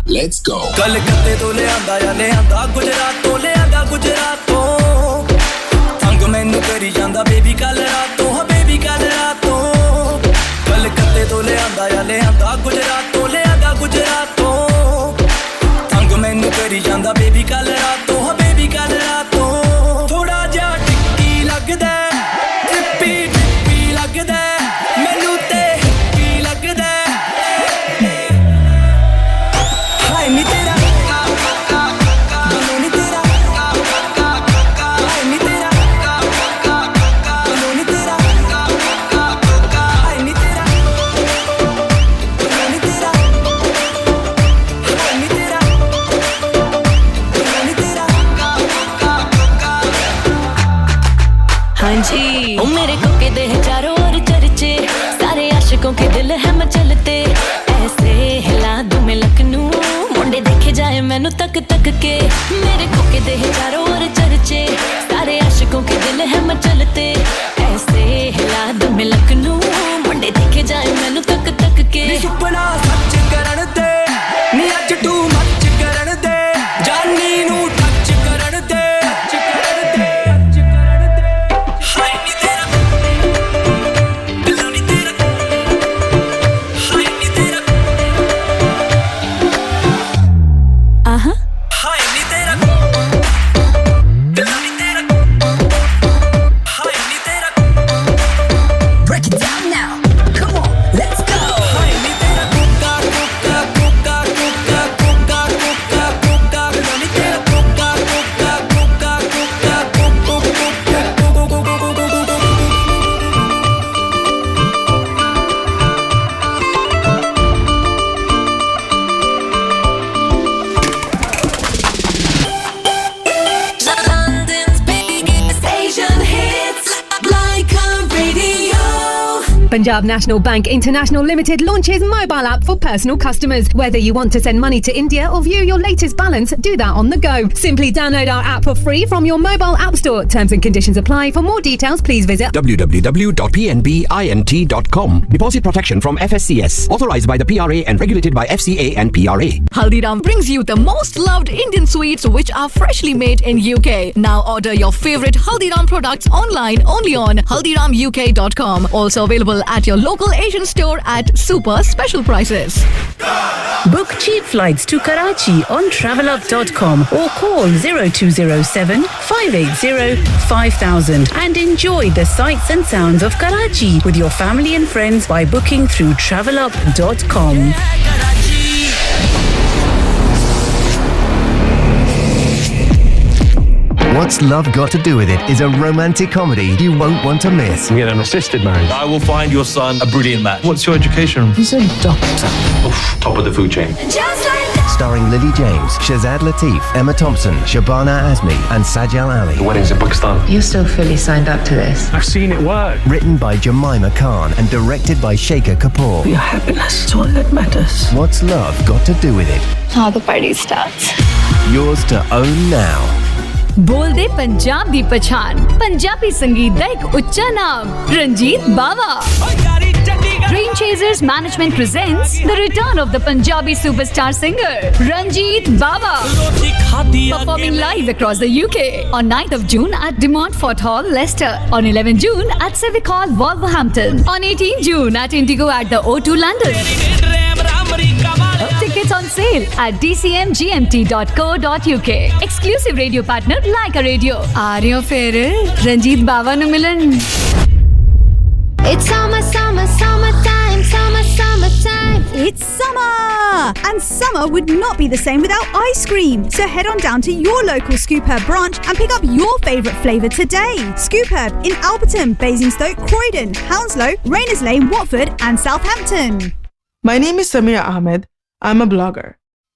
S1: Let's go.
S4: कलकत्ते तो ले आंदा गुजरातों ले आंदा गुजरातों तंग मैनू करी जांदा बेबी कल रातों हाँ बेबी कल रातों कलकत्ते तो ले आंदा गुजरातों ले आंदा गुजरातों तंग मैनू करी जांदा बेबी कल रातों हाँ बेबी कल रातों थोड़ा जा टिक्की लगदा ट्रिप्पी लगदा मैनू ते हिप्पी लगदा
S14: ओ मेरे कोके दे चारों ओर चर्चे सारे आशिकों के दिल है मचलते ऐसे हिला दूं मैं लखनऊ मुंडे देखे जाए मैनू तक तक के मेरे कोके दे चारों ओर चर्चे सारे आशिकों के दिल है मचलते ऐसे हिला दूं मैं लखनऊ मुंडे देखे जाए मैनू तक तक के
S4: सुपना सच करन दे नी अज तू मच करन दे जानी नू touch Karan they
S3: Punjab National Bank International Limited launches mobile app for personal customers. Whether you want to send money to India or view your latest balance, do that on the go. Simply download our app for free from your mobile app store. Terms and conditions apply. For more details, please visit
S5: www.pnbint.com. Deposit protection from FSCS. Authorized by the PRA and regulated by FCA and PRA.
S6: Haldiram brings you the most loved Indian sweets which are freshly made in UK. Now order your favorite Haldiram products online only on haldiramuk.com. Also available at your local Asian store at super special prices.
S7: Book cheap flights to Karachi on travelup.com or call 0207 580 5000 and enjoy the sights and sounds of Karachi with your family and friends by booking through travelup.com.
S15: What's Love Got to Do With It is a romantic comedy you won't want to miss.
S20: We get an assisted marriage. I will find your son a brilliant match. What's your education?
S15: He's a doctor.
S20: Oof, top of the food chain.
S15: Starring Lily James, Shazad Latif, Emma Thompson, Shabana Azmi and Sajal Ali.
S20: The wedding's in Pakistan.
S7: You're still fully signed up to this.
S20: I've seen it work.
S15: Written by Jemima Khan and directed by Shekhar Kapoor.
S7: Your happiness is all that matters.
S15: What's Love Got to Do With It?
S7: Now the party starts.
S15: Yours to own now.
S3: बोलदे पंजाब दी पहचान पंजाबी संगीत दा एक उच्चा नाम रंजीत बावा Dream Chasers Management presents the return of the Punjabi superstar singer Ranjit Bawa, performing live across the UK on 9th of June at De Montfort Hall, Leicester, on 11 June at Civic Hall, Wolverhampton, on 18 June at Indigo at the O2 London. Tickets on sale at dcmgmt.co.uk. Exclusive radio partner Laika Radio. Aa rahe ho fir Ranjit Bawa nu milan.
S14: It's summer, summer, summertime, summer, summertime.
S22: It's summer! And summer would not be the same without ice cream. So head on down to your local Scoop Herb branch and pick up your favourite flavour today. Scoop Herb in Alberton, Basingstoke, Croydon, Hounslow, Rayners Lane, Watford and Southampton.
S23: My name is Samira Ahmed. I'm a blogger.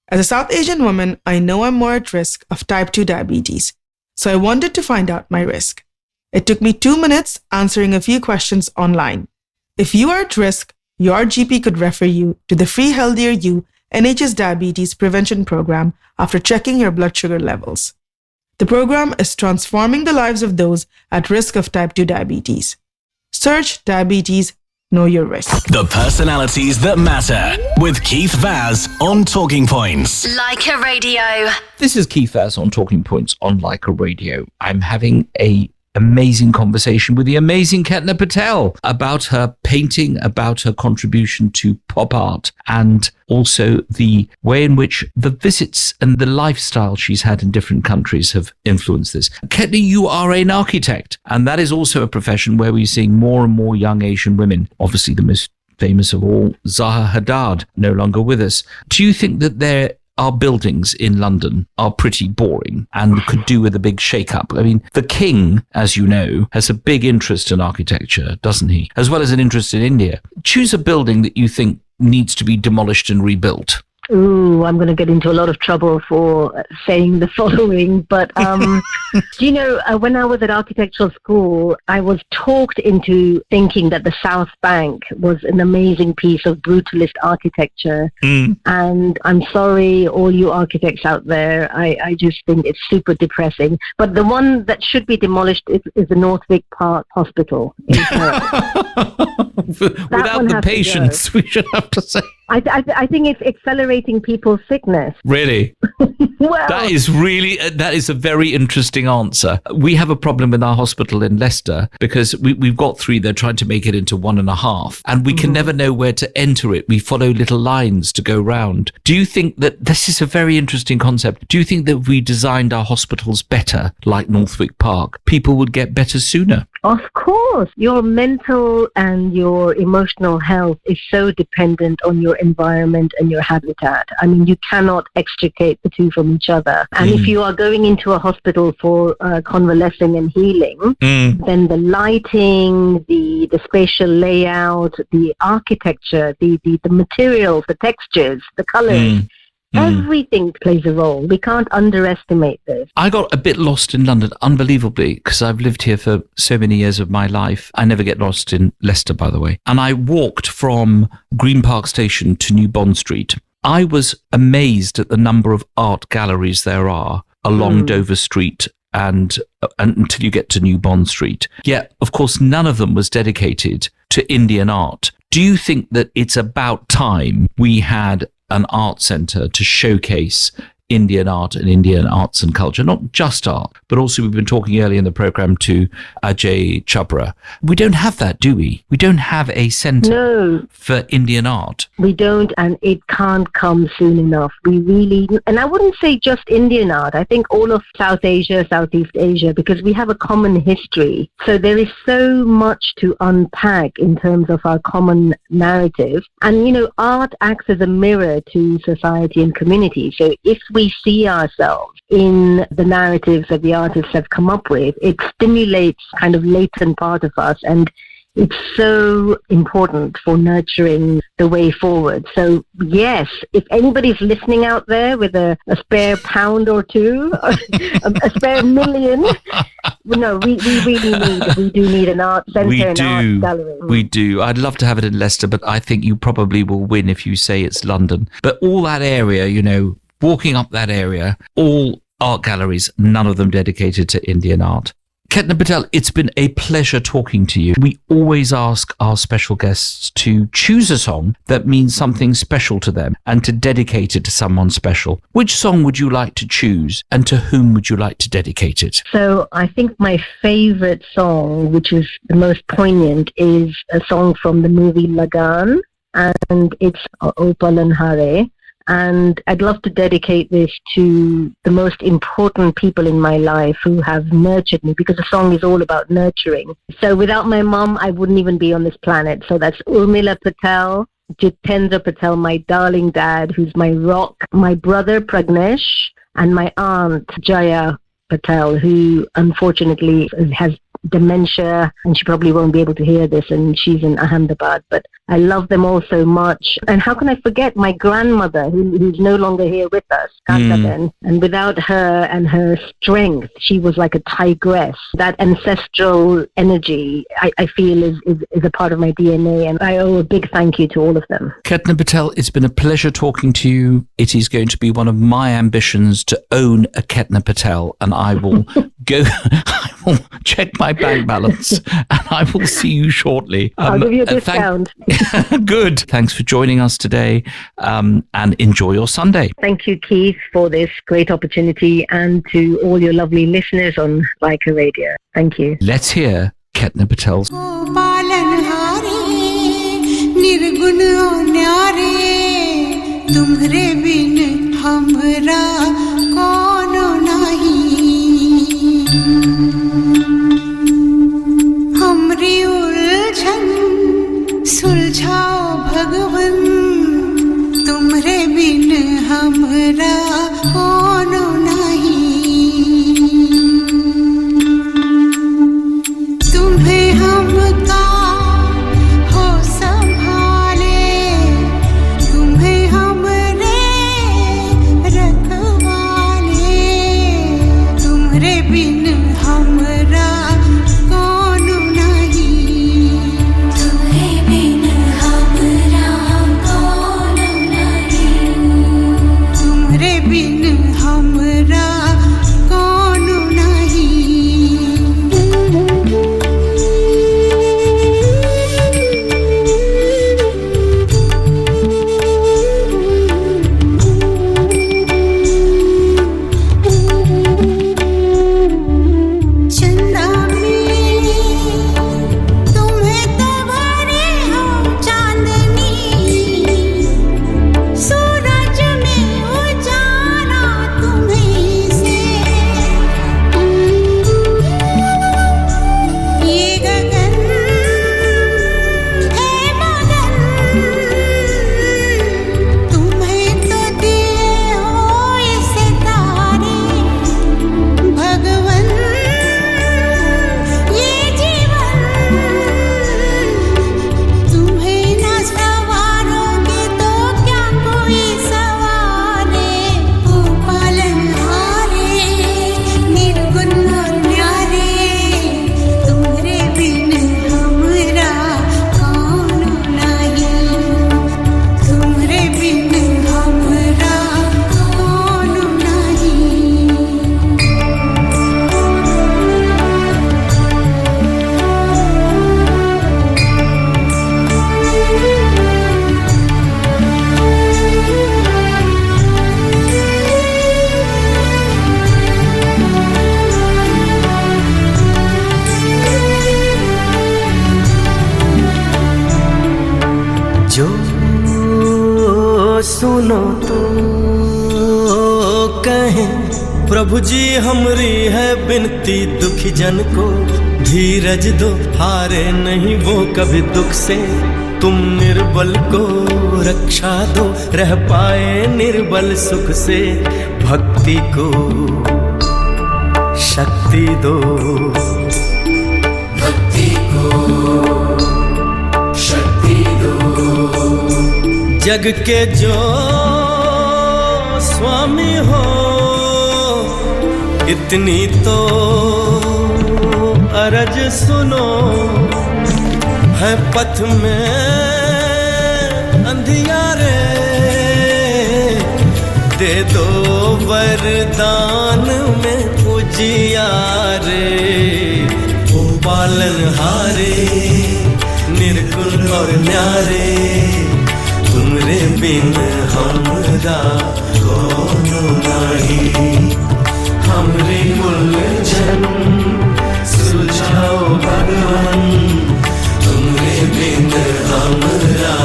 S23: As a South Asian woman, I know I'm more at risk of type 2 diabetes. So I wanted to find out my risk. It took me 2 minutes answering a few questions online. If you are at risk, your GP could refer you to the free Healthier You NHS Diabetes Prevention Program after checking your blood sugar levels. The program is transforming the lives of those at risk of type 2 diabetes. Search Diabetes, Know Your Risk.
S2: The personalities that matter with Keith Vaz on Talking Points.
S25: Leica Radio.
S12: This is Keith Vaz on Talking Points on Leica Radio. I'm having a amazing conversation with the amazing Ketna Patel about her painting, about her contribution to pop art, and also the way in which the visits and the lifestyle she's had in different countries have influenced this. Ketna, you are an architect, and that is also a profession where we're seeing more and more young Asian women. Obviously, the most famous of all, Zaha Hadad, no longer with us. Do you think that our buildings in London are pretty boring and could do with a big shake-up? I mean, the King, as you know, has a big interest in architecture, doesn't he? As well as an interest in India. Choose a building that you think needs to be demolished and rebuilt.
S28: Ooh, I'm going to get into a lot of trouble for saying the following, but do you know, when I was at architectural school, I was talked into thinking that the South Bank was an amazing piece of brutalist architecture. And I'm sorry, all you architects out there, I just think it's super depressing. But the one that should be demolished is the Northwick Park Hospital.
S12: Without the patients, we should have to say.
S28: I think it's accelerating people's sickness.
S12: Really?
S28: Well,
S12: that is a very interesting answer. We have a problem in our hospital in Leicester because we've got 3. They're trying to make it into 1.5, and we can never know where to enter it. We follow little lines to go round. Do you think that this is a very interesting concept? Do you think that if we designed our hospitals better, like Northwick Park, people would get better sooner?
S28: Of course. Your mental and your emotional health is so dependent on your environment and your habitat. I mean, you cannot extricate the two from each other. And if you are going into a hospital for convalescing and healing, then the lighting, the spatial layout, the architecture, the materials, the textures, the colors, Everything plays a role. We can't underestimate this.
S12: I got a bit lost in London, unbelievably, because I've lived here for so many years of my life. I never get lost in Leicester, by the way. And I walked from Green Park Station to New Bond Street. I was amazed at the number of art galleries there are along Dover Street and until you get to New Bond Street. Yet, of course, none of them was dedicated to Indian art. Do you think that it's about time we had an art centre to showcase Indian art and Indian arts and culture, not just art, but also we've been talking earlier in the programme to Ajay Chhabra. We don't have that, do we? We don't have a centre for Indian art.
S28: We don't, and it can't come soon enough. We really, and I wouldn't say just Indian art, I think all of South Asia, Southeast Asia, because we have a common history. So there is so much to unpack in terms of our common narrative. And, you know, art acts as a mirror to society and community. So if we see ourselves in the narratives that the artists have come up with, it stimulates kind of latent part of us, and it's so important for nurturing the way forward. So yes, if anybody's listening out there with a spare pound or two, a spare million, no, we do need an art centre and art gallery.
S12: We do. I'd love to have it in Leicester, but I think you probably will win if you say it's London. But all that area, you know, walking up that area, all art galleries, none of them dedicated to Indian art. Ketna Patel, it's been a pleasure talking to you. We always ask our special guests to choose a song that means something special to them and to dedicate it to someone special. Which song would you like to choose, and to whom would you like to dedicate it?
S28: So I think my favourite song, which is the most poignant, is a song from the movie Lagan, and it's O Palan Hare. And I'd love to dedicate this to the most important people in my life who have nurtured me, because the song is all about nurturing. So without my mom, I wouldn't even be on this planet. So that's Urmila Patel, Jitendra Patel, my darling dad, who's my rock, my brother Pragnesh, and my aunt Jaya Patel, who unfortunately has dementia, and she probably won't be able to hear this, and she's in Ahmedabad, but I love them all so much. And how can I forget my grandmother, who's no longer here with us, Kantaben, and without her and her strength, she was like a tigress. That ancestral energy, I feel, is a part of my DNA, and I owe a big thank you to all of them.
S12: Ketna Patel, it's been a pleasure talking to you. It is going to be one of my ambitions to own a Ketna Patel, and I will I will check my bank balance, and I will see you shortly.
S28: I'll give you a discount.
S12: Good. Thanks for joining us today, and enjoy your Sunday.
S28: Thank you, Keith, for this great opportunity, and to all your lovely listeners on Leica Radio. Thank you.
S12: Let's hear Ketna Patel's.
S8: हमरी उलझन सुलझाओ भगवन तुमरे बिन हमरा कोनो नहीं तुम्हें हमका हो संभाले तुम्हें हमरे रखवाले
S9: सुनो तो कहें प्रभु जी हमरी है बिनती दुखी जन को धीरज दो हारे नहीं वो कभी दुख से तुम निर्बल को रक्षा दो रह पाए निर्बल सुख से भक्ति को शक्ति दो
S4: भक्ति को शक्ति दो
S9: जग के जो स्वामी हो इतनी तो अरज सुनो है पथ में अंधियारे दे दो वरदान में उजियारे ओ पालनहारे निर्गुण और न्यारे तुमरे बिन हमरा कौन नहीं हमरे उलझन सुलझाओ भगवान तुमरे बिन हमरा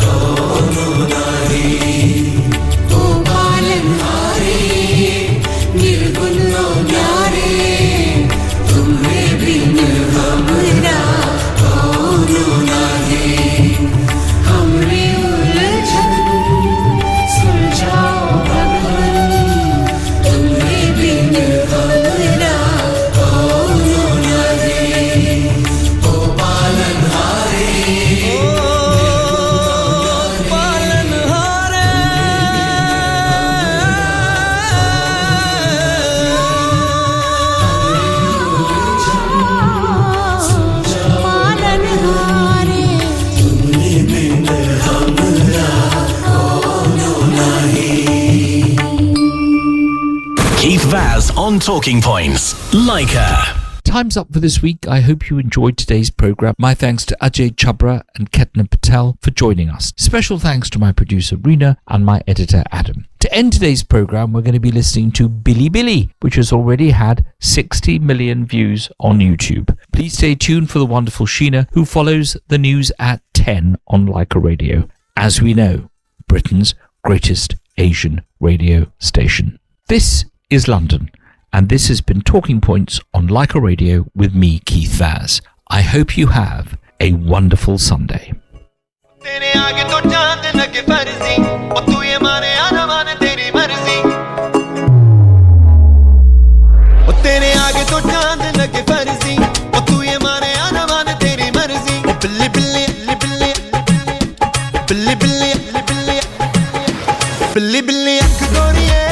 S9: कौन नहीं
S8: ओ पालनहारे निर्गुण न्यारे तुमरे बिन हमरा कौन नहीं हमरे उलझन सुलझाओ भगवान तुमरे बिन हमरा कौन नहीं ओ पालनहारे
S2: Keith Vaz on Talking Points. Leica.
S12: Time's up for this week. I hope you enjoyed today's program. My thanks to Ajay Chabra and Ketna Patel for joining us. Special thanks to my producer Reena and my editor Adam. To end today's program, we're going to be listening to Billy Billy, which has already had 60 million views on YouTube. Please stay tuned for the wonderful Sheena, who follows the news at 10 on Leica Radio. As we know, Britain's greatest Asian radio station. This is London, and this has been Talking Points on Leica Radio with me, Keith Vaz. I hope you have a wonderful Sunday.
S9: तेरे आगे तो चांद लगे फर्जी और तू ये माने आना माने तेरी मर्जी और तेरे आगे तो चांद लगे फर्जी और तू ये माने आना माने तेरी मर्जी ओ बिल्ली बिल्ली बिल्ली बिल्ली बिल्ली बिल्ली बिल्ली बिल्ली अख गोरिए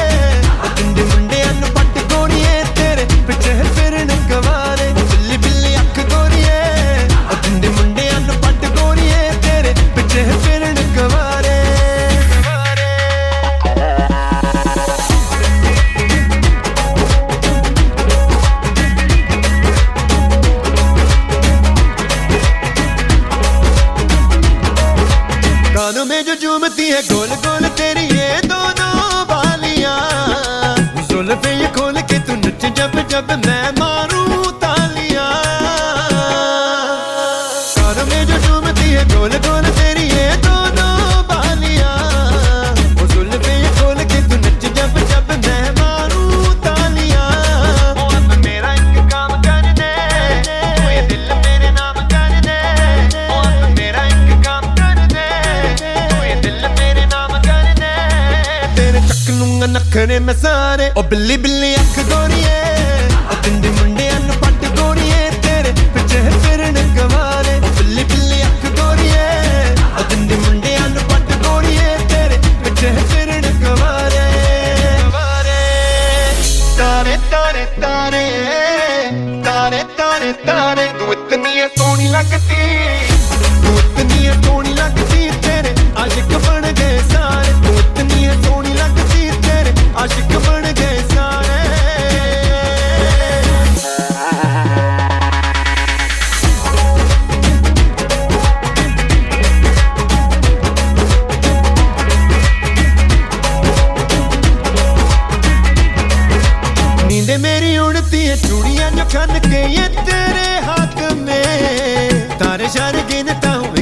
S9: और गुंडे मुंडे अनपढ़ गोरिए तेरे पीछे फिरने गवारे बिल्ली बिल्ली अख गोरिए और गुंडे मुंडे अनपढ़ गोरिए तेरे पीछे फिरने गवारे कानों में जो झूमती है गोल गोल तेरी ये दोनों बालियां जुल्फे ये खोल के तू नच जब जब मैं मारूं तालियां कानों में जो झूमती है गोल गोल तेरी ये दोनों बालियां जुल्फे ये खोल के तू नच जब जब मैं मारूं तालियां ओ अब मेरा एक काम कर दे ओ ये दिल मेरे नाम कर दे ओ अब मेरा एक काम कर दे ओ ये दिल मेरे नाम कर दे तेरे चक लूंगा नखरे में सारे ओ बिल्ली बिल्ली अख गोरिए ओ तिंडी मुंडे अनपढ़ गोरिए तेरे पीछे फिरने गवारे ओ बिल्ली बिल्ली अख गोरिए ओ तिंडी मुंडे अनपढ़ गोरिए तेरे पीछे फिरने गवारे तारे तारे तारे तारे तारे तारे तू इतनी है सोहनी लगती तू इतनी है सोहनी लगती तेरे आशिक बन गए सारे तू इतनी है सोहनी लगती तेरे आशिक बन गए सारे नींदे मेरी उड़ती है चूड़ियां जो खन के ये तेरे हाथ में तारे शारे गिनता हूँ